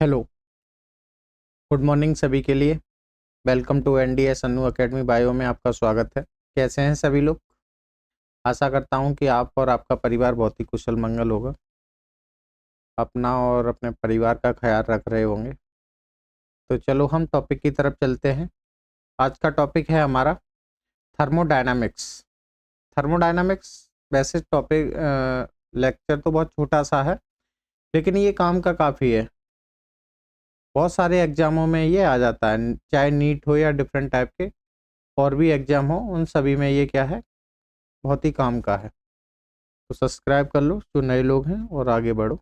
Hello, good morning सभी के लिए। Welcome to NDS Annu academy bio में आपका स्वागत है। कैसे हैं सभी लोग? आशा करता हूं कि आप और आपका परिवार बहुत ही कुशल मंगल होगा, अपना और अपने परिवार का ख्याल रख रहे होंगे। तो चलो हम टॉपिक की तरफ चलते हैं। आज का टॉपिक है हमारा थर्मोडायनामिक्स। थर्मोडायनामिक्स वैसे टॉपिक लेक्चर तो बहुत छोटा सा है, लेकिन ये काम का काफ़ी है। बहुत सारे एग्जामों में ये आ जाता है, चाहे नीट हो या डिफरेंट टाइप के और भी एग्जाम हो, उन सभी में ये क्या है, बहुत ही काम का है। तो सब्सक्राइब कर लो जो नए लोग हैं और आगे बढ़ो।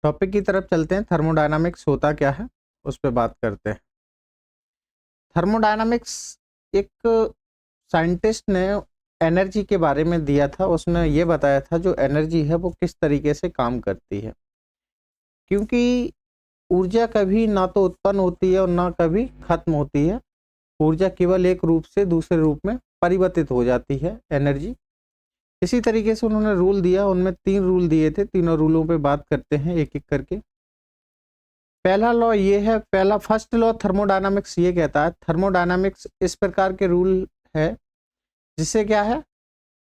टॉपिक की तरफ चलते हैं। थर्मोडायनामिक्स होता क्या है उस पर बात करते हैं। थर्मोडायनामिक्स एक साइंटिस्ट ने एनर्जी के बारे में दिया था। उसने ये बताया था जो एनर्जी है वो किस तरीके से काम करती है, क्योंकि ऊर्जा कभी ना तो उत्पन्न होती है और ना कभी खत्म होती है। ऊर्जा केवल एक रूप से दूसरे रूप में परिवर्तित हो जाती है, एनर्जी। इसी तरीके से उन्होंने रूल दिया, उनमें 3 रूल दिए थे। तीनों रूलों पे बात करते हैं एक एक करके। पहला लॉ ये है, पहला फर्स्ट लॉ थर्मोडायनामिक्स ये कहता है, थर्मोडायनामिक्स इस प्रकार के रूल है जिसे क्या है,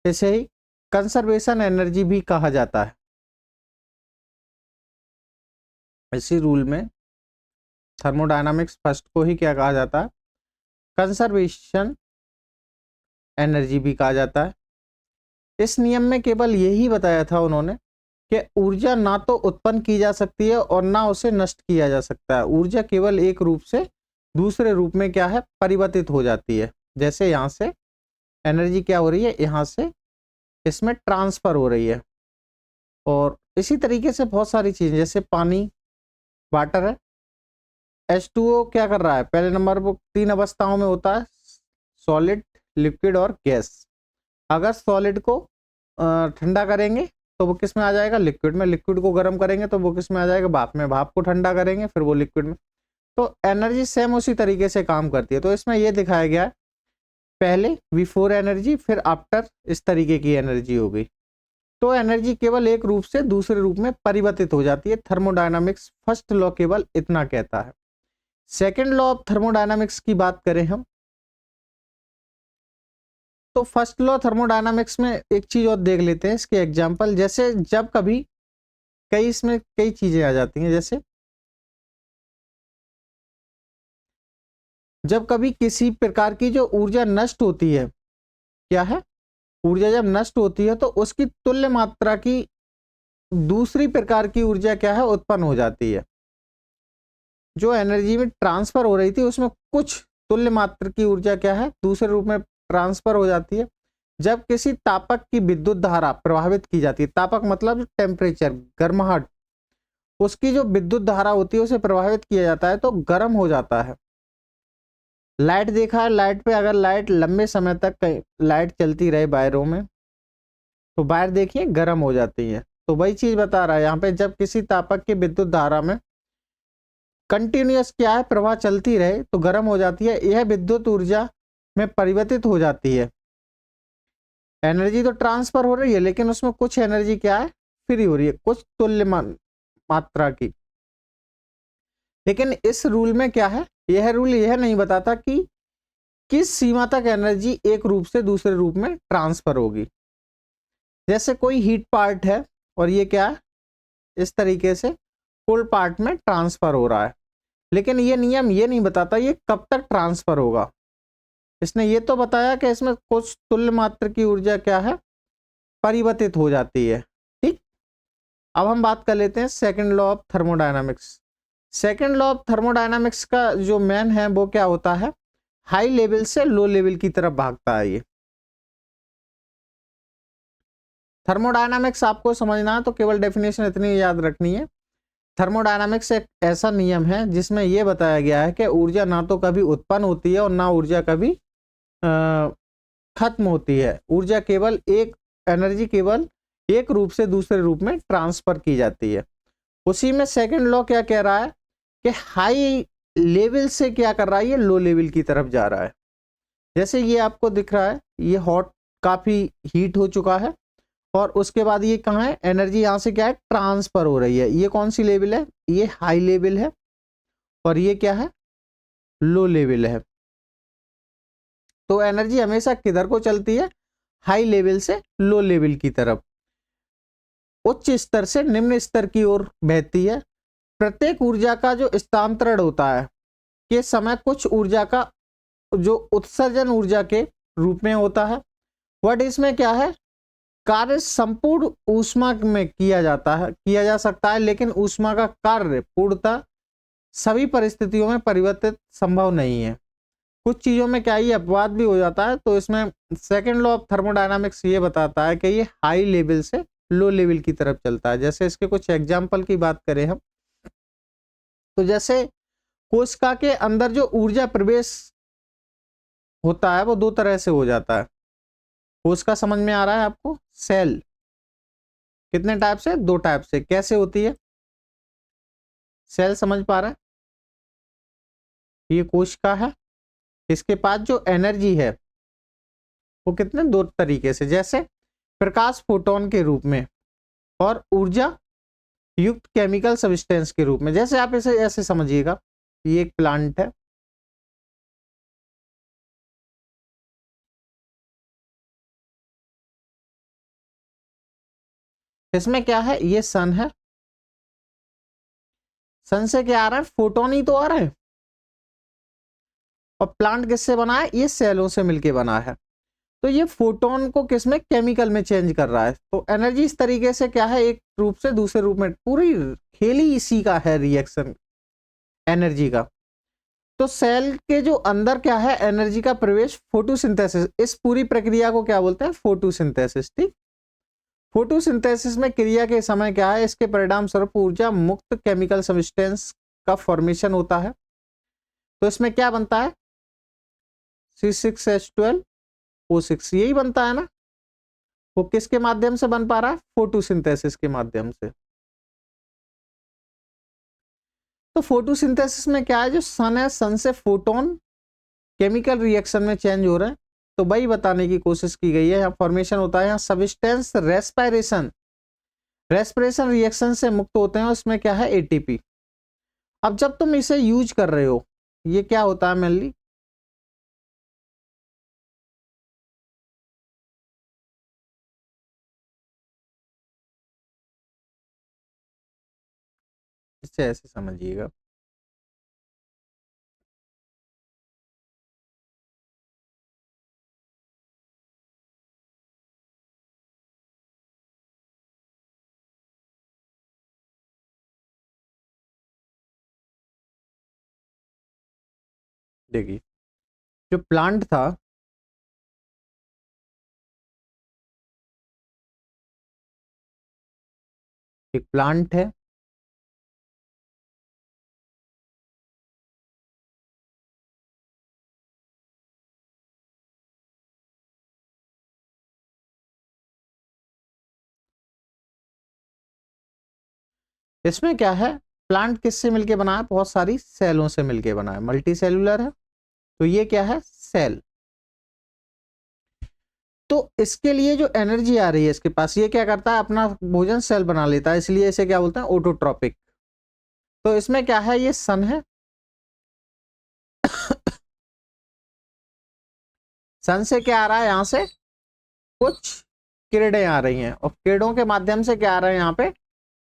जैसे ही कंजर्वेशन एनर्जी भी कहा जाता है। इसी रूल में थर्मोडायनामिक्स फर्स्ट को ही क्या कहा जाता है, कंजर्वेशन एनर्जी भी कहा जाता है। इस नियम में केवल यही बताया था उन्होंने कि ऊर्जा ना तो उत्पन्न की जा सकती है और ना उसे नष्ट किया जा सकता है। ऊर्जा केवल एक रूप से दूसरे रूप में क्या है, परिवर्तित हो जाती है। जैसे यहाँ से एनर्जी क्या हो रही है, यहाँ से इसमें ट्रांसफर हो रही है। और इसी तरीके से बहुत सारी चीजें, जैसे पानी, वाटर है, H2O क्या कर रहा है, पहले नंबर वो 3 अवस्थाओं में होता है, सॉलिड, लिक्विड और गैस। अगर सॉलिड को ठंडा करेंगे तो वो किस में आ जाएगा, लिक्विड में। लिक्विड को गर्म करेंगे तो वो किस में आ जाएगा, भाप में। भाप को ठंडा करेंगे फिर वो लिक्विड में। तो एनर्जी सेम उसी तरीके से काम करती है। तो इसमें ये दिखाया गया है, पहले बिफोर एनर्जी फिर आफ्टर, इस तरीके की एनर्जी हो गई। तो एनर्जी केवल एक रूप से दूसरे रूप में परिवर्तित हो जाती है। थर्मोडायनामिक्स फर्स्ट लॉ केवल इतना कहता है। सेकेंड लॉ ऑफ थर्मोडायनामिक्स की बात करें हम, तो फर्स्ट लॉ थर्मोडायनामिक्स में एक चीज और देख लेते हैं, इसके एग्जांपल। जैसे जब कभी कई इसमें कई चीजें आ जाती हैं, जैसे जब कभी किसी प्रकार की जो ऊर्जा नष्ट होती है, क्या है, ऊर्जा जब नष्ट होती है तो उसकी तुल्य मात्रा की दूसरी प्रकार की ऊर्जा क्या है, उत्पन्न हो जाती है। जो एनर्जी में ट्रांसफर हो रही थी उसमें कुछ तुल्य मात्रा की ऊर्जा क्या है, दूसरे रूप में ट्रांसफर हो जाती है। जब किसी तापक की विद्युत धारा प्रभावित की जाती है, तापक मतलब टेम्परेचर, गर्माहट, उसकी जो विद्युत धारा होती है उसे प्रभावित किया जाता है तो गर्म हो जाता है। लाइट देखा है, लाइट पे अगर लाइट लंबे समय तक लाइट चलती रहे वायरों में तो वायर देखिए गर्म हो जाती है। तो वही चीज बता रहा है यहाँ पे, जब किसी तापक की विद्युत धारा में कंटिन्यूअस क्या है, प्रवाह चलती रहे तो गर्म हो जाती है। यह विद्युत ऊर्जा में परिवर्तित हो जाती है। एनर्जी तो ट्रांसफर हो रही है लेकिन उसमें कुछ एनर्जी क्या है, फ्री हो रही है, कुछ तुल्य मात्रा की। लेकिन इस रूल में क्या है, यह रूल यह नहीं बताता कि किस सीमा तक एनर्जी एक रूप से दूसरे रूप में ट्रांसफर होगी। जैसे कोई हीट पार्ट है और ये क्या है, इस तरीके से कोल्ड पार्ट में ट्रांसफर हो रहा है, लेकिन ये नियम ये नहीं बताता ये कब तक ट्रांसफर होगा। इसने ये तो बताया कि इसमें कुछ तुल्य मात्रा की ऊर्जा क्या है, परिवर्तित हो जाती है। ठीक, अब हम बात कर लेते हैं second law of thermodynamics. Second law of thermodynamics का जो मैन है वो क्या होता है, हाई लेवल से लो लेवल की तरफ भागता है। ये थर्मोडायनामिक्स आपको समझना है तो केवल डेफिनेशन इतनी याद रखनी है। थर्मोडायनामिक्स एक ऐसा नियम है जिसमें यह बताया गया है कि ऊर्जा ना तो कभी उत्पन्न होती है और ना ऊर्जा कभी खत्म होती है। ऊर्जा केवल एक, एनर्जी केवल एक रूप से दूसरे रूप में ट्रांसफर की जाती है। उसी में सेकंड लॉ क्या कह रहा है कि हाई लेवल से क्या कर रहा है, ये लो लेवल की तरफ जा रहा है। जैसे ये आपको दिख रहा है, ये हॉट, काफी हीट हो चुका है और उसके बाद ये कहाँ है, एनर्जी यहाँ से क्या है, ट्रांसफर हो रही है। ये कौन सी लेवल है, ये हाई लेवल है, और ये क्या है, लो लेवल है। तो एनर्जी हमेशा किधर को चलती है, हाई लेवल से लो लेवल की तरफ, उच्च स्तर से निम्न स्तर की ओर बहती है। प्रत्येक ऊर्जा का जो स्थानांतरण होता है के समय कुछ ऊर्जा का जो उत्सर्जन ऊर्जा के रूप में होता है, वट इसमें क्या है, कार्य संपूर्ण ऊष्मा में किया जाता है, किया जा सकता है, लेकिन ऊष्मा का कार्य पूर्णतः सभी परिस्थितियों में परिवर्तित संभव नहीं है। कुछ चीजों में क्या ये अपवाद भी हो जाता है। तो इसमें सेकंड लॉ ऑफ थर्मोडायनामिक्स ये बताता है कि ये हाई लेवल से लो लेवल की तरफ चलता है। जैसे इसके कुछ एग्जाम्पल की बात करें हम, तो जैसे कोशिका के अंदर जो ऊर्जा प्रवेश होता है वो दो तरह से हो जाता है। कोशिका समझ में आ रहा है आपको, सेल कितने टाइप से, दो टाइप से। कैसे होती है सेल, समझ पा रहा है, ये कोशिका है, इसके पास जो एनर्जी है वो कितने दो तरीके से, जैसे प्रकाश फोटोन के रूप में और ऊर्जा युक्त केमिकल सब्सटेंस के रूप में। जैसे आप इसे ऐसे समझिएगा, ये एक प्लांट है, इसमें क्या है, ये सन है, सन से क्या आ रहा है, फोटोन ही तो आ रहा है। और प्लांट किससे बना है, ये सेलों से मिलके बना है। तो ये फोटोन को किसमें, केमिकल में चेंज कर रहा है। तो एनर्जी इस तरीके से क्या है, एक रूप से दूसरे रूप में, पूरी खेल ही इसी का है, रिएक्शन एनर्जी का। तो सेल के जो अंदर क्या है, एनर्जी का प्रवेश, फोटोसिंथेसिस, इस पूरी प्रक्रिया को क्या बोलते हैं, फोटोसिंथेसिस। ठीक, फोटोसिंथेसिस में क्रिया के समय क्या है, इसके परिणाम स्वरूप ऊर्जा मुक्त केमिकल सब्सटेंस का फॉर्मेशन होता है। तो इसमें क्या बनता है, C6H12O6, यही बनता है ना। वो किसके माध्यम से बन पा रहा है, फोटोसिंथेसिस के माध्यम से। तो फोटोसिंथेसिस में क्या है, जो सन है, सन से फोटोन केमिकल रिएक्शन में चेंज हो रहे हैं। तो वही बताने की कोशिश की गई है। यहाँ फॉर्मेशन होता है, यहाँ सब्सटेंस रेस्पिरेशन, रेस्पिरेशन रिएक्शन से मुक्त होते हैं, उसमें क्या है, एटीपी। अब जब तुम इसे यूज कर रहे हो, ये क्या होता है मेनली, इसे ऐसे समझिएगा, देखिए जो प्लांट था, एक प्लांट है, इसमें क्या है, प्लांट किससे मिलके बना है, बहुत सारी सेलों से मिलके बना है, मल्टी सेलुलर है। तो ये क्या है, सेल। तो इसके लिए जो एनर्जी आ रही है इसके पास, ये क्या करता है, अपना भोजन सेल बना लेता है, इसलिए इसे क्या बोलते हैं, ऑटोट्रॉपिक। तो इसमें क्या है, ये सन है, सन से क्या आ रहा है, यहां से कुछ किरणें आ रही हैं, और किरणों के माध्यम से क्या आ रहा है, यहाँ पे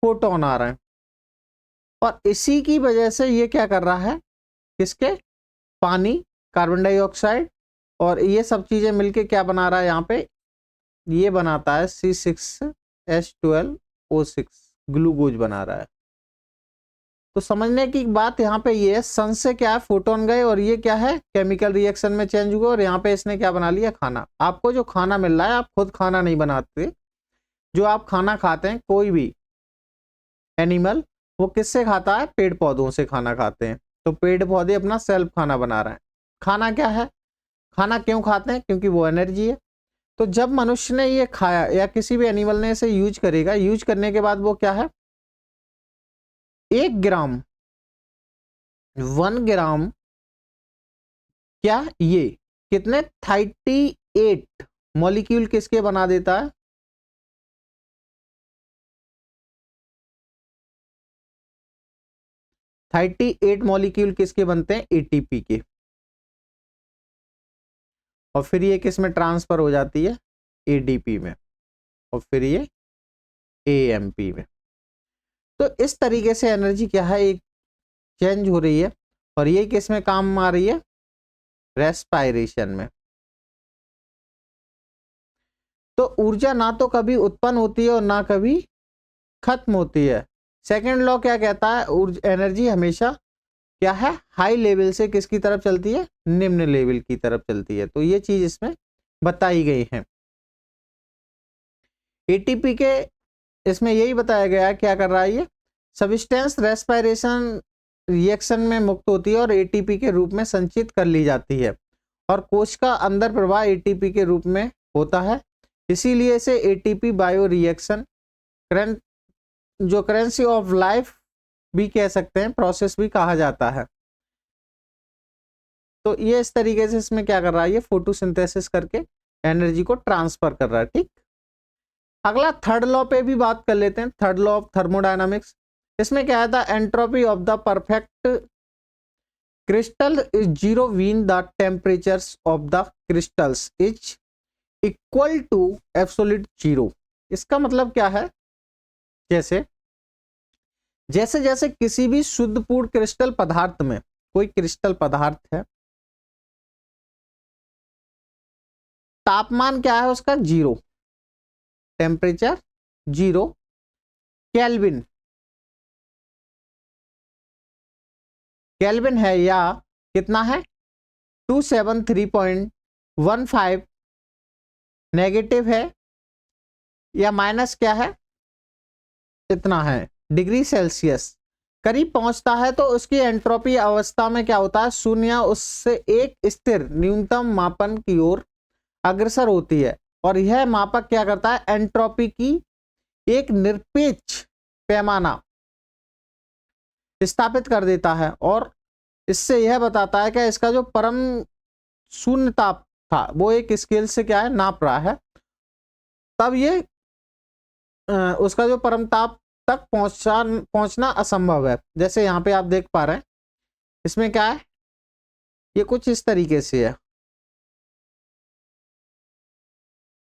फोटोन आ रहे हैं। और इसी की वजह से ये क्या कर रहा है, किसके, पानी, कार्बन डाइऑक्साइड, और ये सब चीजें मिलके क्या बना रहा है, यहाँ पे ये बनाता है C6H12O6, ग्लूकोज बना रहा है। तो समझने की बात यहाँ पे ये है, सन से क्या है, फोटोन गए, और ये क्या है, केमिकल रिएक्शन में चेंज हुआ, और यहाँ पे इसने क्या बना लिया, खाना। आपको जो खाना मिल रहा है, आप खुद खाना नहीं बनाते, जो आप खाना खाते हैं, कोई भी एनिमल, वो किससे खाता है, पेड़ पौधों से खाना खाते हैं। तो पेड़ पौधे अपना सेल्फ खाना बना रहे हैं। खाना क्या है, खाना क्यों खाते हैं, क्योंकि वो एनर्जी है। तो जब मनुष्य ने ये खाया, या किसी भी एनिमल ने इसे यूज करेगा, यूज करने के बाद वो क्या है, 1 ग्राम, 1 ग्राम, क्या ये कितने, 38 मॉलिक्यूल किसके बना देता है, 38 मॉलिक्यूल किसके बनते हैं, एटीपी के, और फिर ये किस में ट्रांसफर हो जाती है, एडीपी में, और फिर ये एएमपी में। तो इस तरीके से एनर्जी क्या है, एक चेंज हो रही है, और ये किस में काम आ रही है, रेस्पायरेशन में। तो ऊर्जा ना तो कभी उत्पन्न होती है और ना कभी खत्म होती है। सेकंड लॉ क्या कहता है, एनर्जी हमेशा क्या है, हाई लेवल से किसकी तरफ चलती है, निम्न लेवल की तरफ चलती है। तो ये चीज इसमें बताई गई है। एटीपी के इसमें यही बताया गया है, क्या कर रहा है ये, सब्सटेंस रेस्पायरेशन रिएक्शन में मुक्त होती है और एटीपी के रूप में संचित कर ली जाती है, और कोश का अंदर प्रवाह एटीपी के रूप में होता है। इसीलिए इसे एटीपी बायो रिएक्शन जो करेंसी ऑफ लाइफ भी कह सकते हैं, प्रोसेस भी कहा जाता है। तो ये इस तरीके से इसमें क्या कर रहा है, ये फोटोसिंथेसिस करके एनर्जी को ट्रांसफर कर रहा है। ठीक, अगला थर्ड लॉ पे भी बात कर लेते हैं, थर्ड लॉ ऑफ थर्मोडायनामिक्स। इसमें क्या था, entropy of the perfect crystal is zero when the temperatures of the crystals is equal to absolute zero. इसका मतलब क्या है, जैसे जैसे जैसे किसी भी शुद्ध पूर्ण क्रिस्टल पदार्थ में, कोई क्रिस्टल पदार्थ है, तापमान क्या है उसका, zero, temperature zero, kelvin kelvin है या कितना है 273.15 नेगेटिव है, या माइनस क्या है, इतना है डिग्री सेल्सियस करीब पहुंचता है, तो उसकी एंट्रोपी अवस्था में क्या होता है, शून्य उससे एक स्थिर न्यूनतम मापन की ओर अग्रसर होती है। और यह मापक क्या करता है, एंट्रोपी की एक निरपेक्ष पैमाना स्थापित कर देता है, और इससे यह बताता है कि इसका जो परम शून्य ताप था वो एक स्केल से क्या है, नाप रहा है, तब ये उसका जो परम ताप तक पहुंचना असंभव है। जैसे यहाँ पे आप देख पा रहे हैं, इसमें क्या है, ये कुछ इस तरीके से है,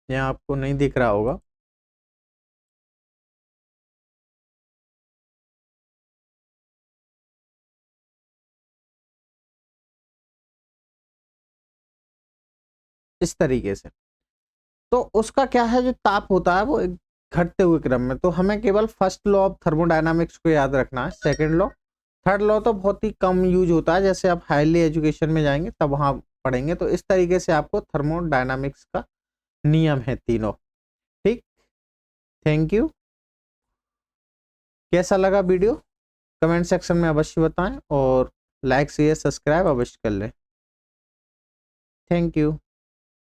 यहाँ आपको नहीं दिख रहा होगा, इस तरीके से। तो उसका क्या है, जो ताप होता है वो घटते हुए क्रम में। तो हमें केवल फर्स्ट लॉ ऑफ थर्मोडायनामिक्स को याद रखना है, सेकंड लॉ, थर्ड लॉ तो बहुत ही कम यूज होता है, जैसे आप हाईली एजुकेशन में जाएंगे तब वहां पढ़ेंगे। तो इस तरीके से आपको थर्मोडायनामिक्स का नियम है तीनों। ठीक, थैंक यू। कैसा लगा वीडियो कमेंट सेक्शन में अवश्य बताएं, और लाइक शेयर सब्सक्राइब अवश्य कर लें। Thank you.